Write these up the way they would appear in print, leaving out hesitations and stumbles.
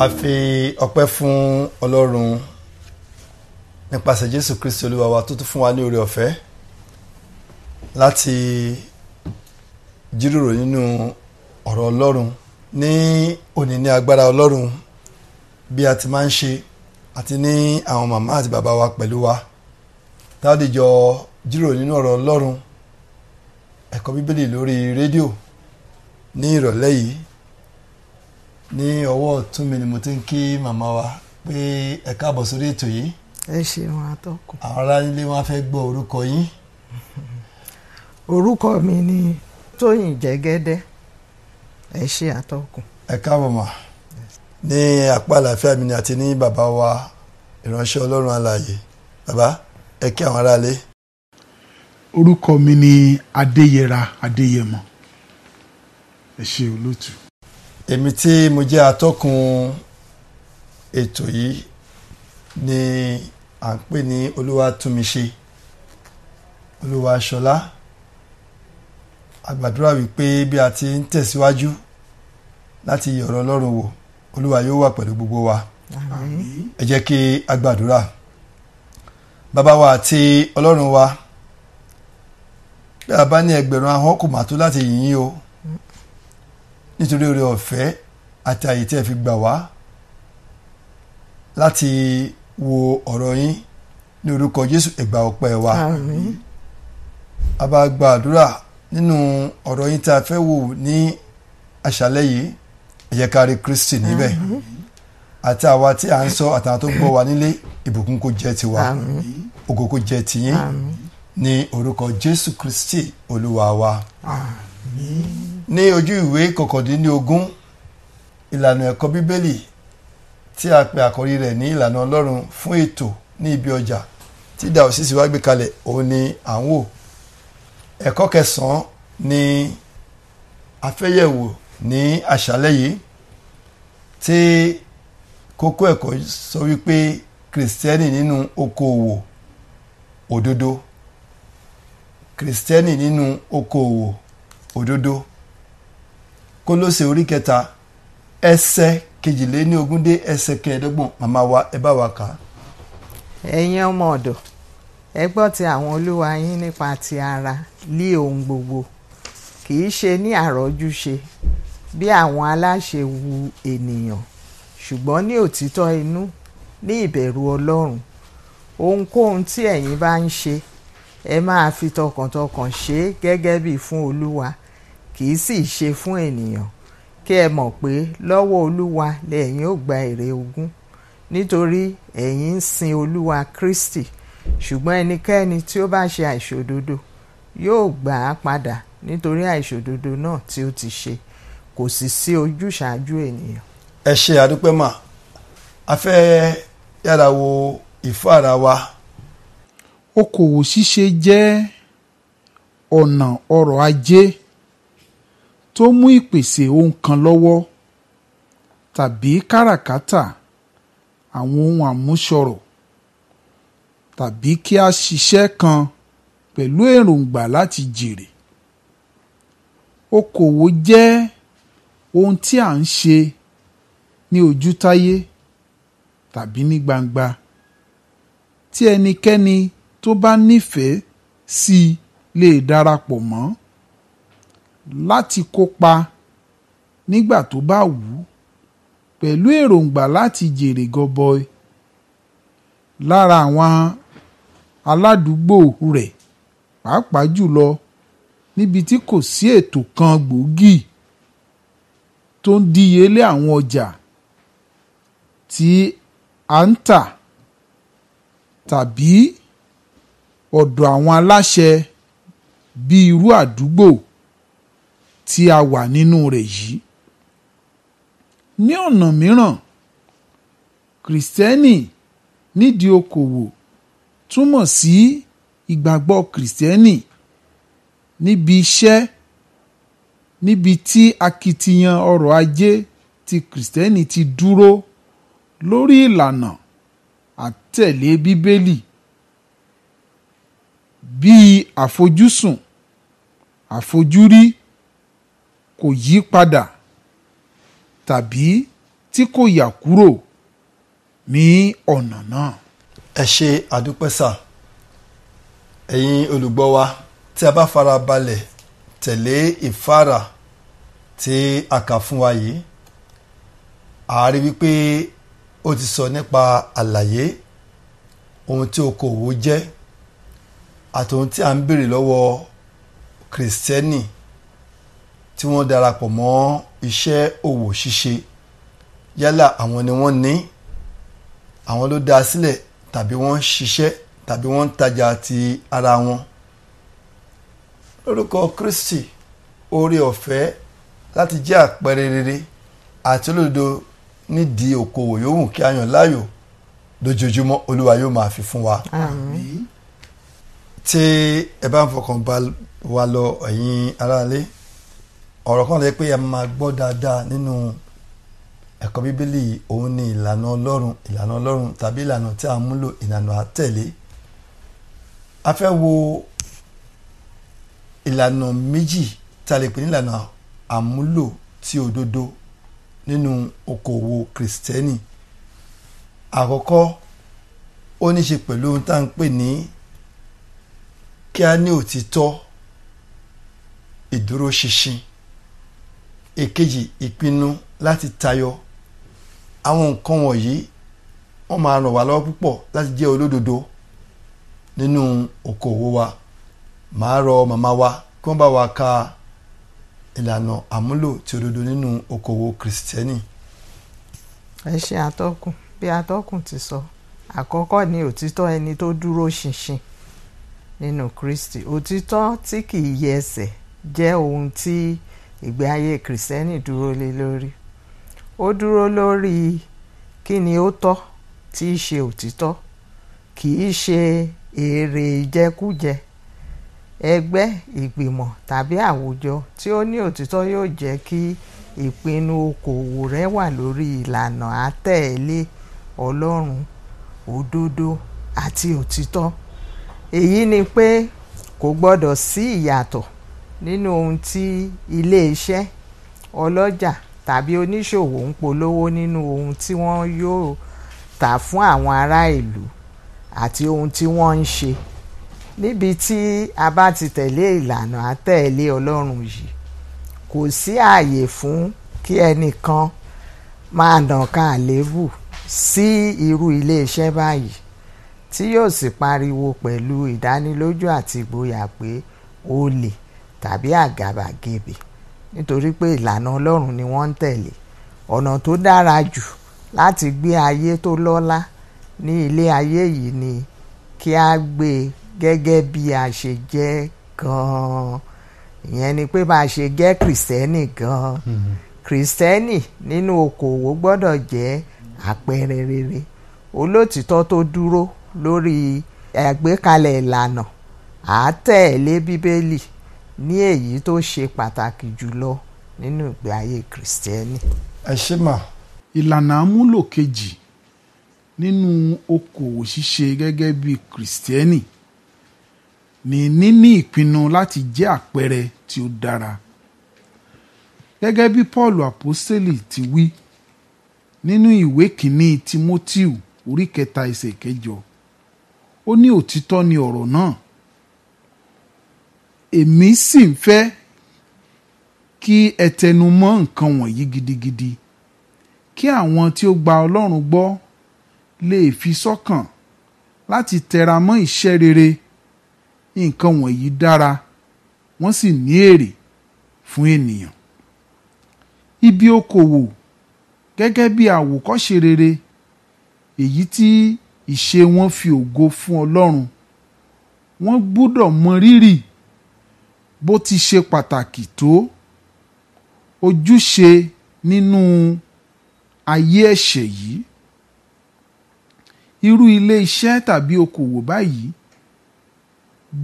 A fi ọpẹ́ fún Ọlọ́run nípasẹ̀ Jésù Kristi Olúwa wa tó tún fún wa ní oore ọ̀fẹ́ láti jíròrò nínú ọ̀rọ̀ Ọlọ́run ní òní ní agbára Ọlọ́run bí a ti máa ń ṣe àti ní àwọn màmá àti bàbá wa pẹ̀lú wa táwọn jọ jíròrò nínú ọ̀rọ̀ Ọlọ́run ẹ̀kọ́ Bíbélì lórí rédíò ní ìrọ̀lẹ́ yìí. Ní ọwọ́ ọ̀tún mi ni mo ti ń kí màmá wa pé ẹ káàbọ̀ sórí ètò yìí. Ẹ ṣeun atọ́kùn. Àwọn ará nílé wọn fẹ́ gbọ́ orúkọ yín. Orúkọ mi ni Tóyìn Jẹ́gẹ́dẹ́. Ẹ ṣe atọ́kùn. Ẹ káàbọ̀ mà. Ní apá àlàáfíà mi ni àti ní bàbá wa ìránṣẹ́ Ọlọ́run alààyè. Bàbá ẹ kí àwọn aráalé. Orúkọ mi ni Adéyẹra Adéyẹmọ. Ẹ ṣe olóòtú. Èmi tí mo jẹ́ atọ́kùn ètò yìí ni à ń pè ní Olúwatúnmiṣe Olúwaṣọlá. A gbàdúrà wípé bí a ti ń tẹ̀síwájú láti yẹ̀ ọ̀rọ̀ Ọlọ́run wò Olúwa yóò wà pẹ̀lú gbogbo wa. Àmín. Ẹ jẹ́ kí a gbàdúrà. Bàbá wa àti Ọlọ́run wa, bí a bá ní ẹgbẹ̀rún ahọ́n kò mà tó láti yìn yín o nítorí oore ọ̀fẹ́ àti àyè tí ẹ fi gbà wá láti wo ọ̀rọ̀ yín ní orúkọ Jésù ẹ gbà ọpẹ́ wa. Àmín. A bá gba àdúrà nínú ọ̀rọ̀ yín tí a fẹ́ wò ní àṣálẹ́ yìí ẹ jẹ́ ká rí Kristi níbẹ̀. Àti àwa tí à ń sọ àtàwọn tó gbọ́ wa nílé ìbùkún kó jẹ́ tiwa. Àmín. Ògo kó jẹ́ tiyín. Àmín. Ní orúkọ Jésù Kristi Olúwa wa. Àmín. Ní ojú ìwé kọkàndínlógún ìlànà ẹ̀kọ́ Bíbélì tí a pè àkórí rẹ̀ ní ìlànà Ọlọ́run fún ètò ní ibi ọjà tí Dáòsísì wá gbé kalẹ̀ òun ni à ń wò. Ẹ̀kọ́ kẹsàn-án ni àfẹ́yẹ̀wò ní àṣálẹ́ yìí tí kókó ẹ̀kọ́ sọ wípé Kìrìsìtẹ́nì nínú okòòwò òdodo. Kìrìsìtẹ́nì nínú okòòwò òdodo. Kólósè orí 3 ẹsẹ̀ 22 dé ẹsẹ̀ 25. Màmá wa ẹ bá wa kà á. Ẹ̀yin ọmọ ọ̀dọ̀, ẹ gbọ́ ti àwọn olúwa yín nípa ti ara lí ohun gbogbo, kì í ṣe ní àrọ́jú ṣe bí àwọn aláṣẹ wu ènìyàn, ṣùgbọ́n ní òtítọ́ inú, ní ìbẹ̀rù Ọlọ́run. Ohunkóhun tí ẹ̀yin bá ń ṣe, ẹ máa fi tọkàntọkàn ṣe é gẹ́gẹ́ bí fún Olúwa, kì í sì ṣe fún ènìyàn, kí ẹ mọ̀ pé lọ́wọ́ Olúwa lẹ̀yin ó gba èrè ogún, nítorí ẹ̀yin ń sin Olúwa Kristi. Ṣùgbọ́n ẹnikẹ́ni tí ó bá ṣe àìṣòdodo yóò gbà á padà nítorí àìṣòdodo náà tí ó ti ṣe, kò sì sí ojúṣàájú ènìyàn. Ẹ ṣe àdúpẹ́ mà. A fẹ́ yára wo ìfọ́ ara wa. Okòwò ṣíṣe jẹ́ ọ̀nà ọrọ̀ ajé tó mú ìpèsè ohun kan lọ́wọ́ tàbí káràkátà àwọn ohun àmúṣọrọ̀ tàbí kí a ṣiṣẹ́ kan pẹ̀lú èròǹgbà láti jèrè. Okòwò jẹ́ ohun tí a ń ṣe ní ojútáyé tàbí ní gbangba tí ẹnikẹ́ni tó bá nífẹ̀ẹ́ sí i lè darapọ̀ mọ́ láti kópa nígbà tó bá wù ú pẹ̀lú èròǹgbà láti jèrè gọbọi. Lára àwọn aládùúgbò rẹ̀ pàápàá jùlọ níbi tí kò sí ètò kan gbòógì tó ń díyelé àwọn ọjà tí a ń tà tàbí ọ̀dọ̀ àwọn aláṣẹ bí irú àdúgbò tí a wà nínú rẹ̀ yìí. Ní ọ̀nà mìíràn, Kìrìsìtẹ́nì nídìí okòwò túmọ̀ sí ìgbàgbọ́ Kìrìsìtẹ́nì níbi iṣẹ́, níbi tí akitiyan ọrọ̀ ajé ti Kìrìsìtẹ́nì ti dúró lórí ìlànà àtẹ̀lé Bíbélì bíi àfojúsùn, àfojúrí kò yí padà tàbí tí kò yà kúrò ní ọ̀nà náà. ẹ ṣe àdúpẹ́ sà. ẹ̀yin olùgbọ́ wa, tí a bá fara balẹ̀ tẹ̀lé ìfáàrà tí a kà fún wa yìí, a rí wípé ó ti sọ nípa àlàyé ohun tí okòwò jẹ́ àti ohun tí a ń béèrè lọ́wọ́ kìrìsìtẹ́nì tí wọ́n darapọ̀ mọ́ iṣẹ́ òwò ṣíṣe. Yálà àwọn ni wọ́n ní, àwọn ló dá a sílẹ̀, tàbí wọ́n ń ṣiṣẹ́, tàbí wọ́n ń tajà ti ara wọn. Lórúkọ Kristi, oore ọ̀fẹ́ láti jẹ́ àpẹẹrẹ rere àti olódodo nídìí okòwò yòówù kí a yàn láàyò lójoojúmọ́, Olúwa yóò máa fi fún wa. Àmín. Tí ẹ bá ń fọkàn bá wa lọ, ẹ̀yin aráalé, ọ̀rọ̀ kan lè pé ẹ máa gbọ́ dáadáa nínú ẹ̀kọ́ Bíbélì, òun ni ìlànà Ọlọ́run tàbí ìlànà tí a múlò, ìlànà àtẹ̀lé. A fẹ́ wo ìlànà méjì tí a lè pè ní ìlànà àmúlò tí òdodo nínú okòwò Kristẹni. Àkọ́kọ́, ó ní ṣe pẹ̀lú ohun tá à ń pè ní kí a ní òtítọ́, ìdúróṣinṣin. Èkejì, ìpinnu láti tayọ. Àwọn nǹkan wọ̀nyí wọ́n máa ràn wá lọ́wọ́ púpọ̀ láti jẹ́ olódodo nínú okòwò wa. Màá rọ màmá wa kí wọ́n bá wa ka ìlànà àmúlò tí òdodo nínú okòwò Kristẹni. Ẹ ṣe atọ́kùn. Bí atọ́kùn ti sọ, àkọ́kọ́ ni òtítọ́ ẹni tó dúró ṣinṣin nínú Kristi. Òtítọ́ tí kìí yẹsẹ̀ jẹ́ ohun tí ìgbé ayé Kristẹni dúró lé lórí. Ó dúró lórí kí ni ó tọ́, tí í ṣe òtítọ́, kìí ṣe èrè ìjẹkújẹ. Ẹgbẹ́, ìgbìmọ̀ tàbí àwùjọ tí ó ní òtítọ́ yóò jẹ́ kí ìpinnu okòwò rẹ̀ wà lórí ìlànà àtẹ̀lé Ọlọ́run, òdodo àti òtítọ́. Èyí ni pé kò gbọ́dọ̀ sí ìyàtọ̀ nínú ohun tí ilé-iṣẹ́, ọlọ́jà tàbí oníṣòwò ń polówó nínú ohun tí wọ́n yóò tà fún àwọn ará ìlú àti ohun tí wọ́n ń ṣe. Níbi tí a bá ti tẹ̀lé ìlànà àtẹ̀lé Ọlọ́run yìí, kò sí ààyè fún kí ẹnìkan máa nàka àléébù sí irú ilé-iṣẹ́ báyìí, tí yóò sì pariwo pẹ̀lú ìdánilójú àti ìgboyà pé olè tàbí àgàbàgebè, nítorí pé ìlànà Ọlọ́run ni wọ́n ń tẹ̀lé. Ọ̀nà tó dára jù láti gbé ayé tó lọ́lá ní ilé ayé yìí ni kí a gbé gẹ́gẹ́ bí a ṣe jẹ́ gan-an. Ìyẹn ni pé bá a ṣe jẹ́ Kristẹni gan-an. Kristẹni nínú okòwò gbọ́dọ̀ jẹ́ àpẹẹrẹ rere, olótìtọ́ tó dúró lórí àgbékalẹ̀ ìlànà àtẹ̀lé Bíbélì ní èyí tó ṣe pàtàkì jùlọ nínú ìgbé ayé Kristẹni. Ẹ ṣé mà. Ìlànà àmúlò kejì nínú okòwò ṣíṣe gẹ́gẹ́ bí Kristẹni ni níní ìpinnu láti jẹ́ àpẹẹrẹ tí ó dára. Gẹ́gẹ́ bí Paul Àpọ́stélì ti wí nínú ìwé kìíní Tímótíù orí 3 ẹsẹ̀ 8, ó ní òtítọ́ ni ọ̀rọ̀ náà. Èmi sì ń fẹ́ kí ẹ tẹnu mọ́ nǹkan wọ̀nyí gidigidi, kí àwọn tí ó gba Ọlọ́run gbọ́ lè fi sọ́kàn láti tẹra mọ́ iṣẹ́ rere. Nǹkan wọ̀nyí dára, wọ́n sì ní èrè fún ènìyàn. Ibi okòwò gẹ́gẹ́ bí àwòkọ́ṣe rere, èyí tí ìṣe wọn fi ògo fún Ọlọ́run, wọ́n gbọ́dọ̀ mọ rírì bó ti ṣe pàtàkì tó ojúṣe nínú ayé ẹ̀ṣẹ̀ yìí. Irú ilé iṣẹ́ tàbí okòwò báyìí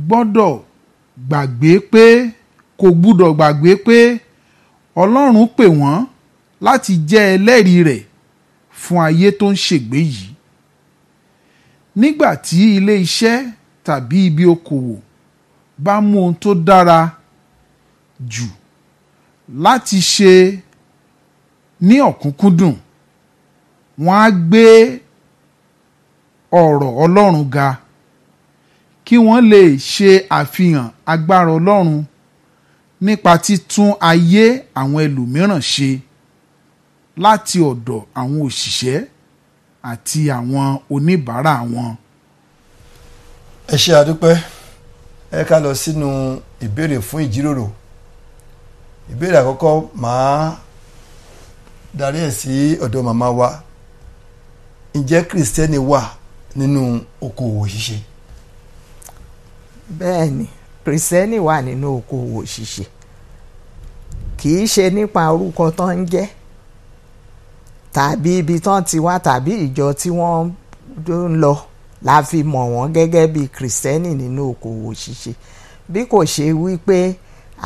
gbọ́dọ̀ gbàgbé pé Ọlọ́run pè wọ́n láti jẹ́ ẹlẹ́rìí rẹ̀ fún ayé tó ń ṣègbé yìí. Nígbà tí ilé iṣẹ́ tàbí ibi okòwò bá mú ohun tó dára jù láti ṣe ní ọ̀kúnkúndùn, wọ́n á gbé ọ̀rọ̀ Ọlọ́run ga kí wọ́n lè ṣe àfihàn agbára Ọlọ́run nípa títún ayé àwọn ẹlòmíràn ṣe láti ọ̀dọ̀ àwọn òṣìṣẹ́ àti àwọn oníbàárà wọn. ẹ ṣé àdúpẹ́. Ẹ ká lọ sínú ìbéèrè fún ìjíròrò. Ìbéèrè àkọ́kọ́ màá darí ẹ̀ sí ọ̀dọ̀ màmá wa. Ǹjẹ́ Kristẹni wà nínú okòwò ṣíṣe? Bẹ́ẹ̀ni, Kristẹni wà nínú okòwò ṣíṣe. Kì í ṣe nípa orúkọ tán ń jẹ́ tàbí ibi tán ti wá tàbí ìjọ tí wọ́n ń lọ la fi mọ̀ wọ́n gẹ́gẹ́ bí Kristẹni nínú okòwò ṣíṣe. Bí kò ṣe wípé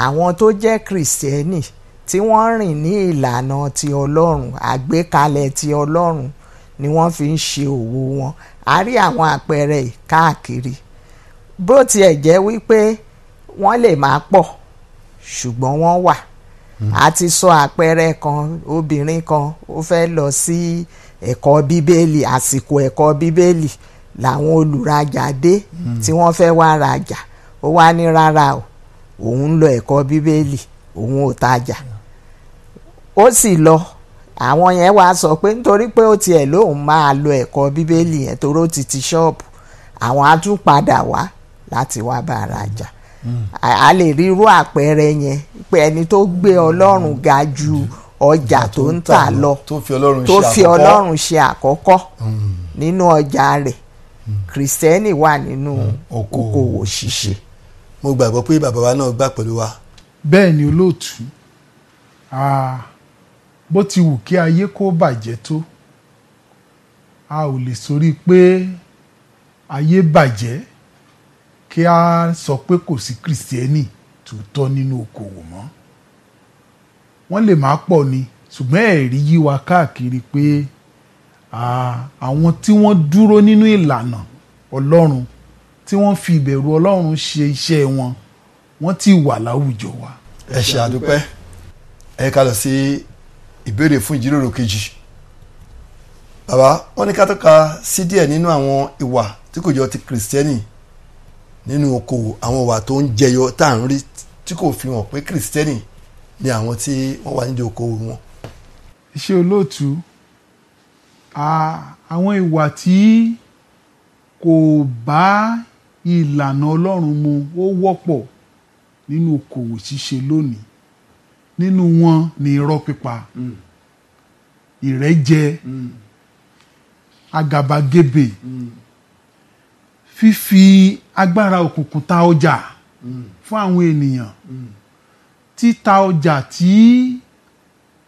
àwọn tó jẹ́ Kristẹni tí wọ́n rìn ní ìlànà ti Ọlọ́run, àgbékalẹ̀ ti Ọlọ́run ni wọ́n fi ń ṣe òwò wọn. A rí àwọn àpẹẹrẹ káàkiri. Bó tiẹ̀ jẹ́ wípé wọ́n lè máa pọ̀ ṣùgbọ́n wọ́n wà. A ti sọ àpẹẹrẹ kan, obìnrin kan ó fẹ́ lọ sí ẹ̀kọ́ Bíbélì, àsìkò ẹ̀kọ́ Bíbélì làwọn olùrajà dé tí wọ́n fẹ́ wá rajà. Ó wá ní rárá o, òun lọ ẹ̀kọ́ Bíbélì, òun ò tajà. Ó sì lọ. Àwọn yẹn wá sọ pé nítorí pé ó tiẹ̀ lóun máa lọ ẹ̀kọ́ Bíbélì yẹn torí ó ti ṣọ́ọ̀bù, àwọn á tún padà wá láti wá bá rajà. A lè rí irú àpẹẹrẹ yẹn pé ẹni tó gbé Ọlọ́run ga ju ọjà tó ń tà lọ, tó fi Ọlọ́run ṣe àkọ́kọ́ nínú ọjà rẹ̀. Kristẹni wà nínú okòwò ṣíṣe. Mo gbàgbọ́ pé bàbá wa náà gbà pẹ̀lú wa. Bẹ́ẹ̀ ni olóòtú, bó ti wù kí ayé kó bàjẹ́ tó, a ò lè sọrí pé ayé bàjẹ́ kí a sọ pé kò sí Kristẹni tòótọ́ nínú okòwò mọ́. Wọ́n lè má pọ̀ ni, ṣùgbọ́n ẹ̀rí yí wa káàkiri pé àwọn tí wọ́n dúró nínú ìlànà Ọlọ́run, tí wọ́n fi ìbẹ̀rù Ọlọ́run ṣe iṣẹ́ wọn, wọ́n ti wà láwùjọ wa. Ẹ ṣé àdúpẹ́. Ẹ ká lọ sí ìbéèrè fún ìjíròrò kejì. Bàbá, wọ́n ní ká tọ́ka sí díẹ̀ nínú àwọn ìwà tí kò jọ ti Kristẹni nínú okòwò, àwọn ìwà tó ń jẹyọ tá à ń rí tí kò fi hàn pé Kristẹni ni àwọn tí wọ́n wà nídìí okòwò wọn. Iṣẹ́ olóòtú, àwọn ìwà tí kò bá ìlànà Ọlọ́run mu ó wọ́pọ̀ nínú okòwò ṣíṣe lónìí. Nínú wọn ni irọ́ pípa, ìrẹ́jẹ, àgàbàgebè, fífi agbára òkùnkùn ta ọjà fún àwọn ènìyàn, títa ọjà tí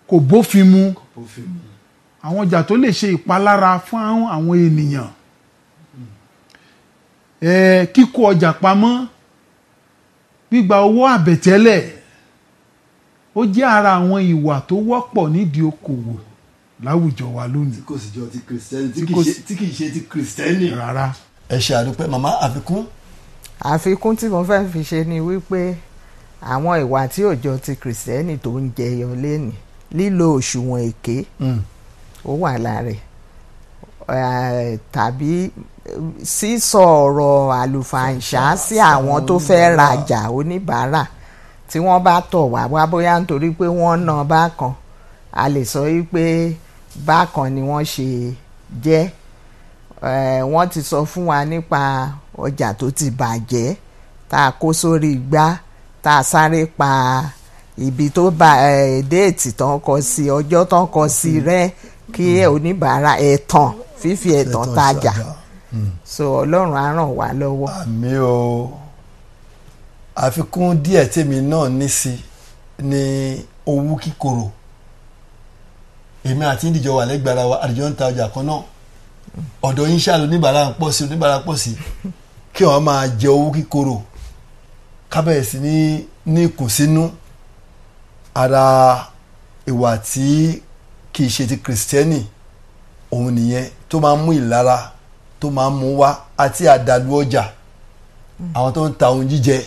kò bófin mu, àwọn ọjà tó lè ṣe ìpalára fún àwọn ènìyàn, kíkó ọjà pamọ́, gbígba owó àbẹ̀tẹ́lẹ̀, ó jẹ́ ara àwọn ìwà tó wọ́pọ̀ nídìí okòwò láwùjọ wa lónìí. Tí kò sì jọ ti Kristẹni, tí kì í ṣe ti Kristẹni rárá. Ẹ ṣé àdúpẹ́. Màmá, àfikún? Àfikún tí mo fẹ́ fi ṣe ni wípé àwọn ìwà tí ò jọ ti Kristẹni tó ń jẹyọ lénìí, lílo òṣùwọ̀n èké ó wà lára ẹ̀, tàbí sísọ ọ̀rọ̀ àlùfàǹṣá sí àwọn tó fẹ́ rajà, oníbàárà tí wọ́n bá tọ̀ wá bóyá nítorí pé wọ́n ná bákan, a lè sọ wípé bákan ni wọ́n ṣe jẹ́. Wọ́n ti sọ fún wa nípa ọjà tó ti bàjẹ́ tá a kó sórí igbá, tá a sáré pa ibi tó bá déètì tán kọ sí, ọjọ́ tán kọ sí rẹ́ kí oníbàárà ẹ̀tàn, fífi ẹ̀tàn tajà. So Ọlọ́run á ràn wá lọ́wọ́. Àmín o. Àfikún díẹ̀ tèmi náà ní sí ni owú kíkorò. Èmi àti ìdíjọ wà lẹ́gbàrá wa, àdìjọ ń ta ọjà kan náà. Ọ̀dọ̀ yín ṣáà oníbàárà ń pọ̀ sí, oníbàárà pọ̀ sí, kí wọ́n máa jẹ owú kíkorò, kábẹ̀rẹ̀ sí ní ìkùnsínú. Ara ìwà tí kì í ṣe ti Kristẹni òun nìyẹn, tó máa ń mú ìlara, tó máa ń mú wá, àti àdàlù ọjà. Àwọn tó ń ta ohun jíjẹ,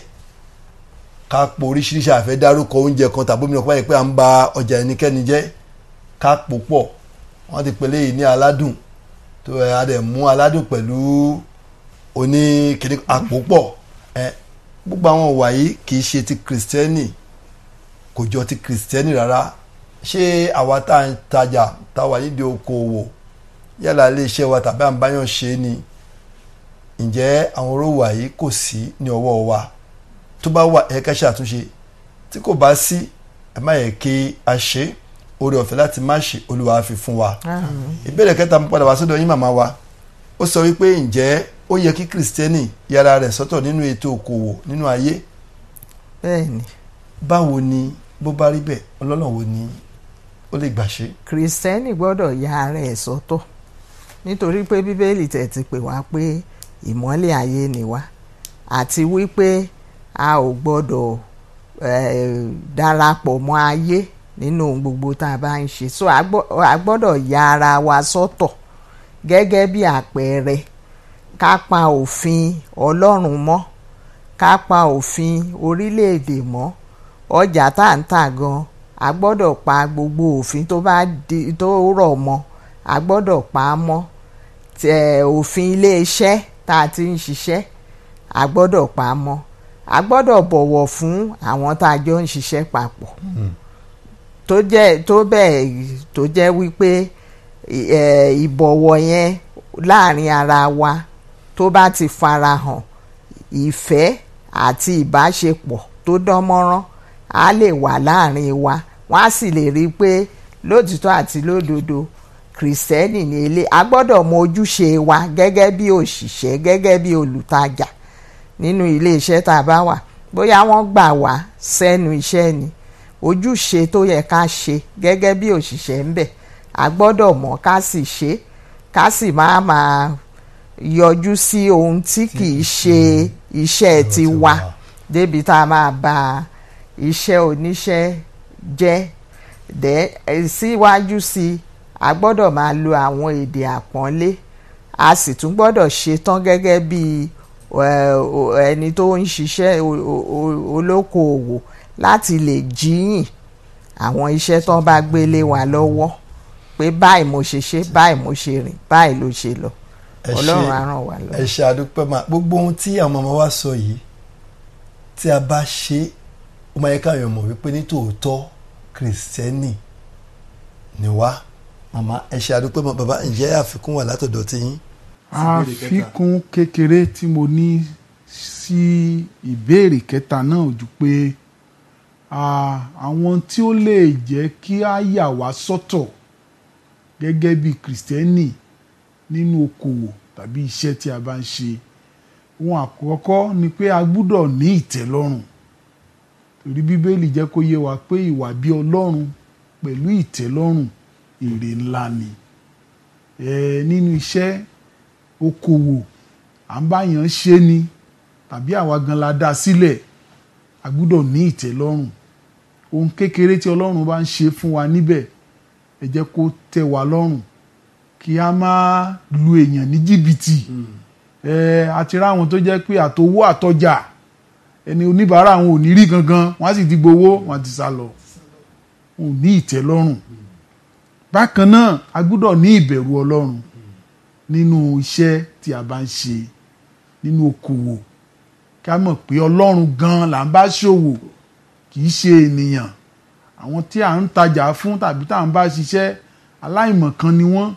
ká po oríṣiríṣi, àfẹ́ dárúkọ oúnjẹ kan tàbí omi ọ̀pá yìí pé à ń ba ọjà ẹnikẹ́ni jẹ́, ká pò pọ̀, wọ́n ti pèlè yìí ní aládùn tó a dẹ̀ mú aládùn pẹ̀lú oníkìní àpòpọ̀ gbogbo àwọn ìwà yìí kì í ṣe ti kìrìsìtẹ́nì, kò jọ ti kìrìsìtẹ́nì rárá. Ṣé àwa tá à ń tajà táwa nídìí okòwò yálà iléeṣẹ́ wa tàbí à ń báyàn ṣe ni, ǹjẹ́ àwọn orówà yìí kò sí ní ọwọ́ wa? Tó bá wà ẹ ká ṣàtúnṣe, tí kò bá sí ẹ má yẹ kí a ṣe. Oore ọ̀fẹ́ láti má ṣe Olúwa á fi fún wa. Ìbéèrè kẹta mo padà wá sọ́dọ̀ yín màmá wa. Ó sọ wípé ǹjẹ́ ó yẹ kí kìrìsìtẹ́nì yára rẹ̀ sọ́tọ̀ nínú ètò òkòwò nínú ayé? bẹ́ẹ̀ni. Báwo ni bó bá rí bẹ́ẹ̀ Ọlọ́run wo ni ó lè gbà ṣe? kìrìsìtẹ́nì gbọ́dọ̀ ya ara ẹ̀ sọ́tọ̀, nítorí pé bíbélì tẹ̀ ti pè wá pé ìmọ́lẹ̀ ayé ni wá, àti wípé a ò gbọ́dọ̀ darapọ̀ mọ́ ayé nínú gbogbo tá a bá ń ṣe. So a gbọ́dọ̀ ya ara wa sọ́tọ̀ gẹ́gẹ́ bí àpẹẹrẹ, ká pa òfin Ọlọ́run mọ́, ká pa òfin orílẹ̀-èdè mọ́. Ọjà tá à ń tà gan, a gbọ́dọ̀ pa gbogbo òfin tó rọ̀ mọ́, a gbọ́dọ̀ pa á mọ́. Òfin ilé-iṣẹ́ tá a ti ń ṣiṣẹ́, a gbọ́dọ̀ pa á mọ́. A gbọ́dọ̀ bọ̀wọ̀ fún àwọn tá a jọ ń ṣiṣẹ́ papọ̀. tó jẹ́ wípé ìbọ̀wọ̀ yẹn láàrin ara wa tó bá ti farahàn, ìfẹ́ àti ìbáṣepọ̀ tó dán mọ́rán á lè wà láàrin wa. Wọ́n á sì lè rí i pé lótìtọ́ àti lódodo kìrìsìtẹ́nì ní ilé. A gbọ́dọ̀ mọ ojúṣe wa gẹ́gẹ́ bí òṣìṣẹ́, gẹ́gẹ́ bí olùtajà nínú ilé iṣẹ́ tá a bá wà. Bóyá wọ́n gbà wá sẹ́nu iṣẹ́ ni, ojúṣe tó yẹ ká ṣe gẹ́gẹ́ bí òṣìṣẹ́ ń bẹ̀, a gbọ́dọ̀ mọ̀ ká sì ṣe, ká sì máa yọjú sí ohun tí kì í ṣe iṣẹ́ tiwa débi tá a máa ba iṣẹ́ oníṣẹ́ jẹ́. Síwájú sí i, a gbọ́dọ̀ máa lo àwọn èdè àpọ́nlé. A sì tún gbọ́dọ̀ ṣetán gẹ́gẹ́ bí ẹni tó ń ṣiṣẹ́ olókoòwò láti lè jíyìn àwọn iṣẹ́ tó bá gbélé wa lọ́wọ́, pé báyìí mo ṣe ṣe, báyìí mo ṣe rìn, báyìí ló ṣe lọ. Ọlọ́run á ràn wá lọ. Ẹ ṣé àdúpẹ́ máa gbogbo ohun tí àwọn ọmọ wa sọ yìí, tí a bá ṣe, ó máa yẹ káwọn mọ̀ wípé ní tòótọ́ kìrìsìtẹ́nì ni wá. Màmá ẹ ṣé àdúpẹ́ máa. Bàbá ǹjẹ́ àfikún wà látọ̀dọ̀ tí yín? Àfikún kékeré tí mo ní sí ìbéèrè kẹta náà ojú pé àwọn tí ó lè jẹ́ kí a yà wá sọ́tọ̀ gẹ́gẹ́ bí kìrìsìtẹ́nì nínú okòwò tàbí iṣẹ́ tí a bá ń ṣe, ohun àkọ́kọ́ ni pé a gbúdọ̀ ní ìtẹ́lọ́rùn. Torí bíbélì jẹ́ kó yé wa pé ìwà bí Ọlọ́run pẹ̀lú ìtẹ́lọ́rùn èrè ńlá ni. Nínú iṣẹ́ okòwò à ń báyàn ṣe ni tàbí àwa gan la dá sílẹ̀, a gbúdọ̀ ní ìtẹ́lọ́rùn. Ohun kékeré tí Ọlọ́run bá ń ṣe fún wa níbẹ̀, ẹ jẹ́ kó tẹ́ wa lọ́rùn, kí a máa lu èèyàn ní jìbìtì. Àti ráwọn tó jẹ́ pé àtowó àtọjà ẹni oníbàárà wọn ò ní rí gangan, wọ́n á sì ti gbowó, wọ́n ti sá lọ. Wọn ò ní ìtẹ́lọ́rùn. Bákan náà a gbúdọ̀ ní ìbẹ̀rù Ọlọ́run nínú iṣẹ́ tí a bá ń ṣe, nínú okòwò. Ká mọ̀ pé Ọlọ́run gan là ń bá ṣòwò, kì í ṣe ènìyàn. Àwọn tí à ń tajà fún tàbí tá à ń bá ṣiṣẹ́ aláìmọ̀kan ni wọ́n.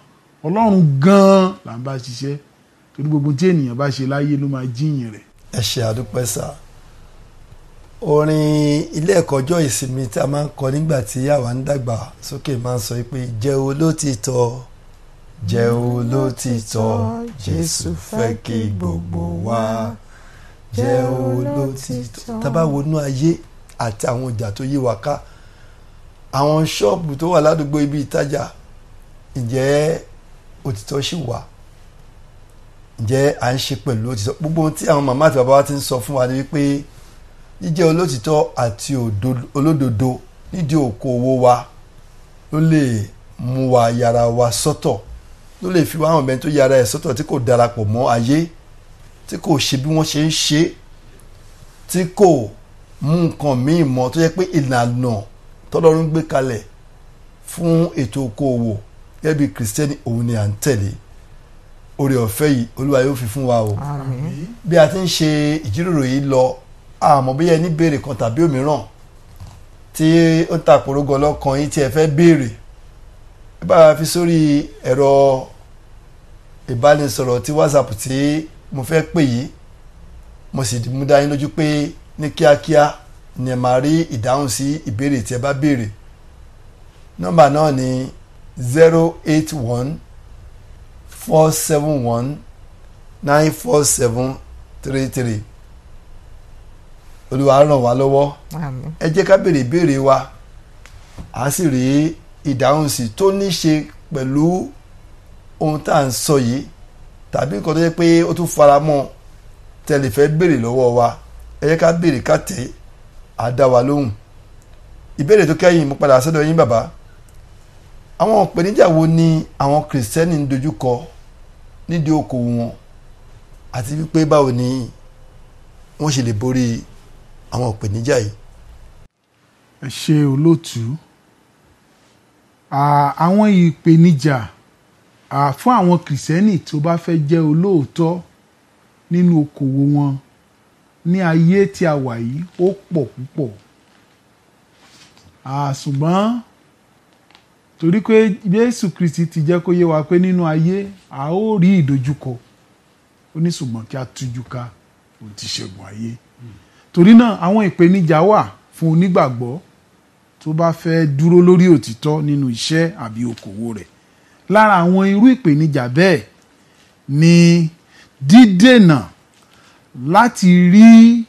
Ọlọ́run gan là ń bá ṣiṣẹ́, torí gbogbo tí ènìyàn bá ṣe láyé ló máa jíyìn rẹ̀. Ẹ ṣé àdúpẹ́ sà. Orin ilé ẹ̀kọ́ ọjọ́ ìsinmi tí a máa ń kọ nígbà tí àwa ń dàgbà sókè máa ń sọ pé jẹ́ olótìtọ́, jẹ́ olótìtọ́, Jésù fẹ́ kí gbogbo wa jẹ́ olótìtọ́. Tá bá wọnú ayé àti àwọn ọjà tó yí wa ká, àwọn ṣọ́ọ̀bù tó wà ládùúgbò ibi ìtajà, ǹjẹ́ òtítọ́ ṣì wà? Ǹjẹ́ à ń ṣe pẹ̀lú òtítọ́? Gbogbo ohun tí àwọn màmá àti bàbá wa ti ń sọ fún wa ni wípé jíjẹ́ olótìtọ́ àti olódodo nídìí òkòwò wa ló lè mú wa yára wa sọ́tọ̀, ló lè fi wá hàn bẹ́ẹ̀ tó yára ẹ̀ sọ́tọ̀ tí kò darapọ̀ mọ́ ayé, tí kò ṣe bí wọ́n ṣe ń ṣe, tí kò mú nǹkan míì mọ́, tó yẹ pé ìlànà tọ́lọ́run gbé kalẹ̀ fún ètò òkòwò gẹ́gẹ́ bí kìrìsìtẹ́nì òun ni à ń tẹ̀lé. Oore ọ̀fẹ́ yìí Olúwa yóò fi fún wa o. àmín. Bí a ti ń ṣe ìjíròrò yìí lọ, àmọ́ bí ẹni béèrè kan tàbí òmíràn tí ó tàpórógọ lọ́kàn yín tí ẹ fẹ́ béèrè, ẹ bá wa fi sórí ẹ̀rọ ìbánisọ̀rọ̀ tí WhatsApp tí mo fẹ́ pè yìí. Mo sì mú dá yín lójú pé ní kíákíá ni ẹ máa rí ìdáhùn sí ìbéèrè tí ẹ bá béèrè. Nọ́mbà náà ni 081-471-94733. Olúwa ràn wá lọ́wọ́. àmín. Ẹ jẹ́ ká béèrè ìbéèrè wa, a sì rí ìdáhùn sí tó ní ṣe pẹ̀lú ohun tá à ń sọ yìí, tàbí nǹkan tó yẹ pé ó tún fara mọ́ tẹ́lẹ̀ fẹ́ béèrè lọ́wọ́ wa. Ẹ jẹ́ ká béèrè ká tẹ̀ á dá wa lóhùn. Ìbéèrè tó kẹ́yìn mo padà sọ́dọ̀ yín bàbá. Àwọn ìpèníjà wo ni àwọn kìrìsìtẹ́nì ń dojúkọ nídìí okòwò wọn, àti wípé báwo ni wọ́n ṣe lè borí àwọn ìpèníjà yìí? ẹ ṣe olóòtú. Àwọn ìpèníjà fún àwọn kìrìsìtẹ́nì tó bá fẹ́ jẹ́ olóòótọ́ nínú okòwò wọn ní ayé tí a wà yìí ó pọ̀ púpọ̀. Ṣùgbọ́n torí pé Jésù Kristi ti jẹ́ kó yé wa pé nínú ayé a ó rí ìdojúkọ, ó ní ṣùgbọ́n kí a tújú ká, ó ti ṣẹ́gun ayé. Torí náà àwọn ìpèníjà wà fún onígbàgbọ́ tó bá fẹ́ dúró lórí òtítọ́ nínú iṣẹ́ àbí okòwò rẹ̀. Lára àwọn irú ìpèníjà bẹ́ẹ̀ ni dídènà láti rí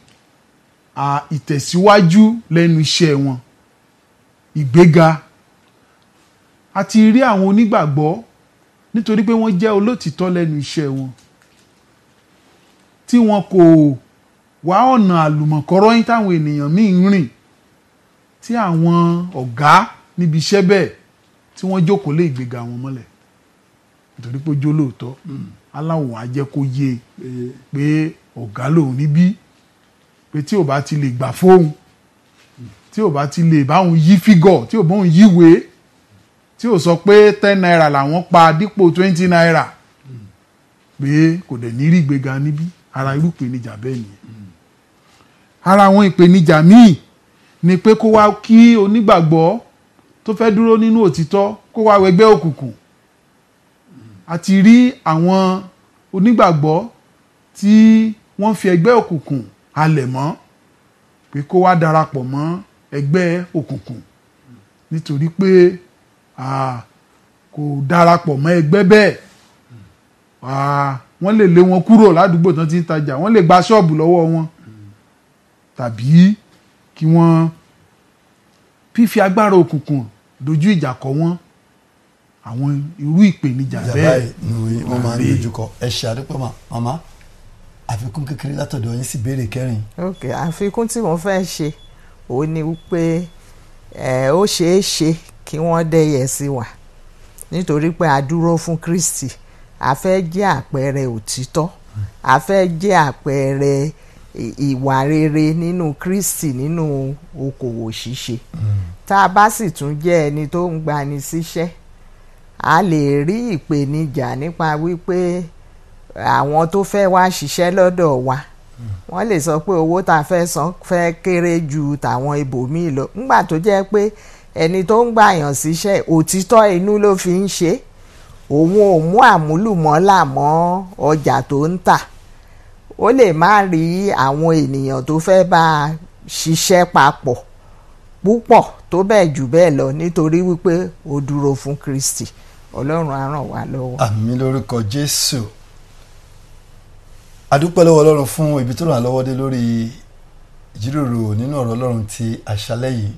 ìtẹ̀síwájú lẹ́nu iṣẹ́ wọn, ìgbéga. A ti rí àwọn onígbàgbọ́ nítorí pé wọ́n jẹ́ olótìtọ́ lẹ́nu iṣẹ́ wọn, tí wọn kò wá ọ̀nà àlùmọ̀kọ́rọ́yìn táwọn ènìyàn míì ń rìn, tí àwọn ọ̀gá níbi iṣẹ́ bẹ́ẹ̀ tí wọ́n jókòó lé ìgbéga wọn mọ́lẹ̀ nítorí pé ó jó lóòótọ́. Aláwọ̀ á jẹ́ kó yé pé ọ̀gá lòun níbí, pé tí ò bá ti lè gbà fóun, tí ò bá ti lè báwọn yí fígọ̀, tí ò báwọn yíwèé, tí ò sọ pé 10 naira làwọn pa dípò 20 naira, pé kò dẹ̀ ní rí ìgbéga níbí. Ara irú ìpèníjà bẹ́ẹ̀ nìyẹn. Ara àwọn ìpèníjà míì ni pé kó wá kí onígbàgbọ́ tó fẹ́ dúró nínú òtítọ́ kó wá wẹgbẹ́ òkùnkùn. A ti rí àwọn onígbàgbọ́ tí wọ́n fi ẹgbẹ́ òkùnkùn halẹ̀ mọ́, pé kó wá darapọ̀ mọ́ ẹgbẹ́ òkùnkùn nítorí pé kò darapọ̀ mọ́ ẹgbẹ́ bẹ́ẹ̀. Wọ́n lè lé wọn kúrò ládùúgbò tán ti ń tajà, wọ́n lè gba ṣọ́ọ̀bù lọ́wọ́ wọn, tàbí kí wọ́n fífi agbára òkùnkùn dojú ìjà kọ wọ́n. Àwọn irú ìpèníjà bẹ́ẹ̀ ni wọ́n máa ń dojúkọ. Ẹ ṣe àdúpọ̀ màmá. Àfikún kékeré látọ̀dọ̀ yín sí ìbéèrè kẹrin. ok, àfikún tí mo fẹ́ ṣe òun ni wípé ó ṣeé ṣe kí wọ́n dẹ́yẹ sí wa nítorí pé a dúró fún Kristi, a fẹ́ jẹ́ àpẹẹrẹ òtítọ́, a fẹ́ jẹ́ àpẹẹrẹ ìwà rere nínú Kristi nínú okòwò ṣíṣe. Tá a bá sì tún jẹ́ ẹni tó ń gbani síṣẹ́, a lè rí ìpèníjà nípa wípé àwọn tó fẹ́ wá ṣiṣẹ́ lọ́dọ̀ wa wọ́n lè sọ pé owó tá a fẹ́ san fẹ́ kéré ju tàwọn ibòmíì lọ, nígbà tó jẹ́ pé ẹni tó ń gbàyàn síṣẹ́ òtítọ́ inú ló fi ń ṣe, òun ò mú àmúlùmọ́là mọ́ ọjà tó ń tà. Ó lè má rí àwọn ènìyàn tó fẹ́ bá a ṣiṣẹ́ papọ̀ púpọ̀ tó bẹ́ẹ̀ jù bẹ́ẹ̀ lọ nítorí wípé ó dúró fún Kristi. Ọlọ́run á ràn wá lọ́wọ́. Àmín lórúkọ Jésù. A dúpẹ́ lọ́wọ́ Ọlọ́run fún ibi tó ràn lọ́wọ́ dé lórí ìjíròrò nínú ọ̀rọ̀ Ọlọ́run ti àṣálẹ́ yìí.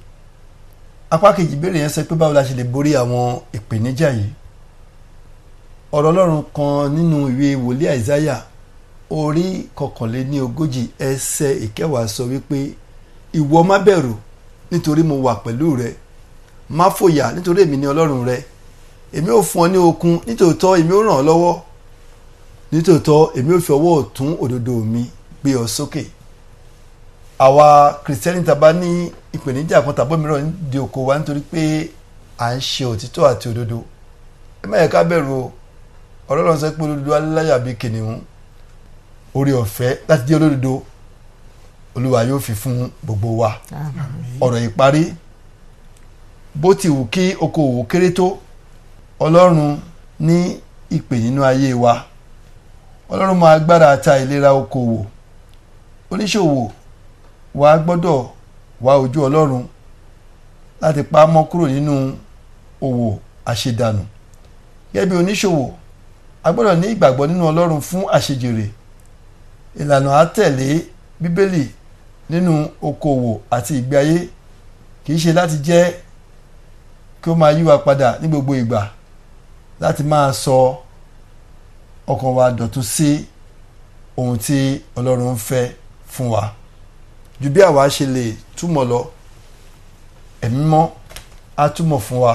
Apá kejì ìbéèrè yẹn sọ pé báwo la ṣe lè borí àwọn ìpèníjà yìí. Ọ̀rọ̀ Ọlọ́run kan nínú ìwé wòlíì Àìsáyà orí 41 ẹsẹ̀ 9 sọ wípé ìwọ má bẹ̀rù nítorí mo wà pẹ̀lú rẹ, má fòyà nítorí èmi ni Ọlọ́run rẹ, èmi ò fún ọ ní okun, nítòótọ́ èmi ò ràn ọ́ lọ́wọ́, nítòótọ́ èmi ò fi ọwọ́ ọ̀tún òdodo mi gbé ọ sókè. Àwa kìrìsìtẹ́nì tá bá ní ìpèníjà kan tàbí mìíràn di oko wa nítorí pé à ń ṣe òtítọ́ àti òdodo, ẹ má yẹ ká bẹ̀rù o. Ọlọ́run sọ pé olódodo aláyà bíi kìnìún. Oore ọ̀fẹ́ láti jẹ́ olódodo Olúwa yóò fi fún gbogbo wa. Ọ̀rọ̀ ìparí, bó ti wù kí okòwò kéré tó, Ọlọ́run ní ìpè nínú ayé wa. Ọlọ́run máa gbára ta ìlera okòwò. Oníṣòwò wa gbọ́dọ̀ wá ojú Ọlọ́run láti pa á mọ́ kúrò nínú òwò àṣedànù. Gẹ́gẹ́ bí oníṣòwò, a gbọ́dọ̀ ní ìgbàgbọ́ nínú Ọlọ́run fún àṣejèrè. Ìlànà àtẹ̀lé Bíbélì nínú okòwò àti ìgbé ayé kì í ṣe láti jẹ́ kí ó máa yí wa padà ní gbogbo ìgbà, láti máa sọ ọkàn wa dọ̀tun sí ohun tí Ọlọ́run ń fẹ́ fún wa. Ju bí àwa ṣe lè túmọ̀ lọ, Ẹ̀mí Mímọ́ á túmọ̀ fún wa.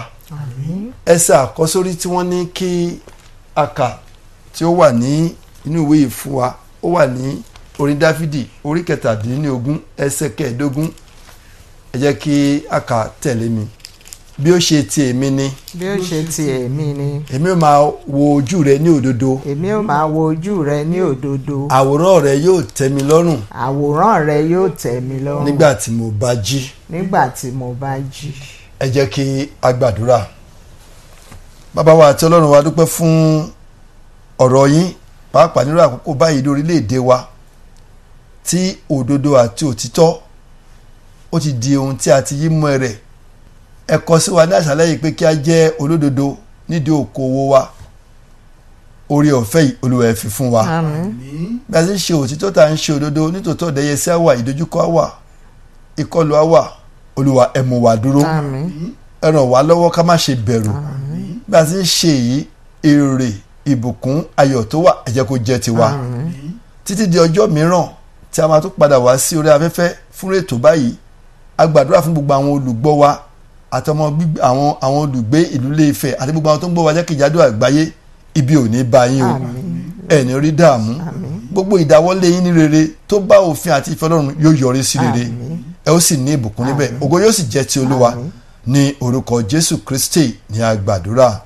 Ẹsẹ̀ àkọ́sórí tí wọ́n ní kí a kà tí ó wà ní inú ìwé yìí fún wa, ó wà ní orin Dáfídì orí 17 ẹsẹ̀ 15. Ẹ jẹ́ kí a kà tẹ̀lé mi. Bí ó ṣe ti èmi ni. Bí ó ṣe ti èmi ni. Èmi ó máa wo ojú rẹ ní òdodo. Èmi ó máa wo ojú rẹ ní òdodo. Àwòrán rẹ yóò tẹ́ mi lọ́rùn. Àwòrán rẹ yóò tẹ́ mi lọ́rùn. Nígbà tí mo bá jí. Nígbà tí mo bá jí. Ẹ jẹ́ kí a gbàdúrà. Bàbá wa àti Ọlọ́run wa dúpẹ́ fún ọ̀rọ̀ yín, pàápàá nírú àkókò báyìí lórílẹ̀‐èdè wa tí òdodo àti òtítọ́ ó ti di ohun tí a ti yí mọ́ rẹ̀. Ẹ kọ sí wa ní àṣálẹ́ yìí pé kí a jẹ́ olódodo nídìí okòwò wa. Oore ọ̀fẹ́ yìí Olúwa ẹ fi fún wa. Bí a ti ń ṣe òtítọ́ tá à ń ṣe òdodo, nítòótọ́ ìdẹ́yẹsí á wà, ìdojúkọ á wà, ìkọlù á wà. Olúwa ẹ mú wa dúró. Ẹ ràn wá lọ́wọ́ ká má ṣe bẹ̀rù. Bí a ti ń ṣe èyí, èrè, ìbùkún, ayọ̀ tó wà ẹ jẹ́ kó jẹ́ tiwa. Títí di ọjọ́ mìíràn tí a máa tún padà wá sí orí afẹ́fẹ́ fún ètò báyìí, a gbàdúrà fún gbogbo àwọn olùgbọ́ wa àtọmọ àwọn olùgbé ìlú Ilé-Ifẹ̀ àti gbogbo àwọn tó ń gbọ́ wa jákèjádò àgbáyé. Ibi ò ní bá yín o, ẹ ní rí dààmú. Gbogbo ìdáwọ́lé yín ní rere tó bá òfin àti ìfẹ́ Ọlọ́run yóò yọrí sí rere. Ẹ ó sì ní ìbùkún níbẹ̀. Ògo yóò sì jẹ́ ti Olúwa. Ní orúkọ Jésù Kristi ni a gbàdúrà.